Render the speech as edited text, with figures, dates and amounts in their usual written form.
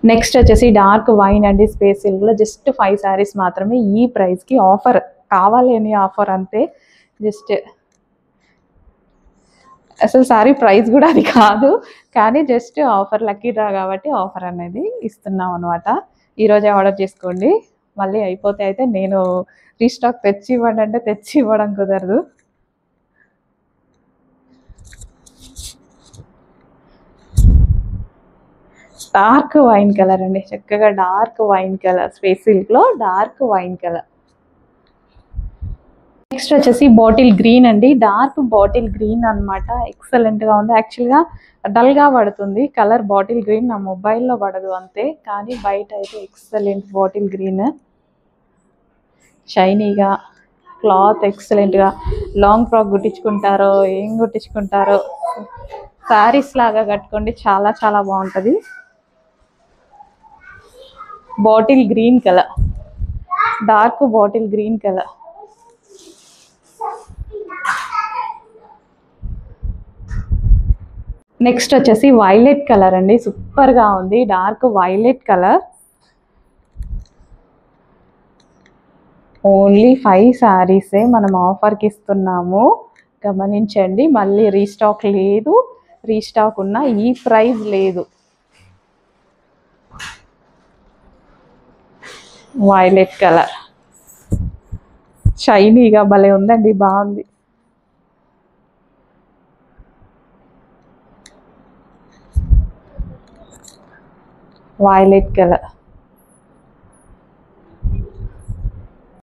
Next వచ్చేసి dark wine అండి, space సిల్క్లో జస్ట్ 5 శారీస్ మాత్రమే ఈ ప్రైస్కి. ఆఫర్ కావాలి అని ఆఫర్ అంతే. జస్ట్ అసలు శారీ ప్రైస్ కూడా అది కాదు, కానీ జస్ట్ ఆఫర్, లక్కీ డ్రా కాబట్టి ఆఫర్ అనేది ఇస్తున్నాం అనమాట. ఈరోజే ఆర్డర్ చేసుకోండి, మళ్ళీ అయిపోతే అయితే నేను రీస్టాక్ తెచ్చి ఇవ్వండి అంటే తెచ్చి ఇవ్వడం కుదరదు. డార్క్ వైన్ కలర్ అండి, చక్కగా డార్క్ వైన్ కలర్, స్పేస్ సిల్క్లో డార్క్ వైన్ కలర్. నెక్స్ట్ వచ్చేసి బాటిల్ గ్రీన్ అండి, డార్క్ బాటిల్ గ్రీన్ అనమాట. ఎక్సలెంట్గా ఉంది. యాక్చువల్గా డల్గా పడుతుంది కలర్ బాటిల్ గ్రీన్, నా మొబైల్లో పడదు అంతే, కానీ బయట అయితే ఎక్సలెంట్ బాటిల్ గ్రీన్. షైనీగా, క్లాత్ ఎక్సలెంట్గా. లాంగ్ ఫ్రాక్ కుట్టించుకుంటారో ఏం కుట్టించుకుంటారో శారీస్ లాగా కట్టుకోండి, చాలా చాలా బాగుంటుంది. Bottle green colour, dark bottle green colour. Next వచ్చేసి వైలెట్ కలర్ అండి, సూపర్గా ఉంది. Dark violet colour. ఓన్లీ 5 శారీసే మనం ఆఫర్కి ఇస్తున్నాము, గమనించండి. మళ్ళీ రీస్టాక్ లేదు, రీస్టాక్ ఉన్న ఈ ప్రైస్ లేదు. వైలెట్ కలర్ షైనీగా భలే ఉందండి, బాగుంది. Violet colour.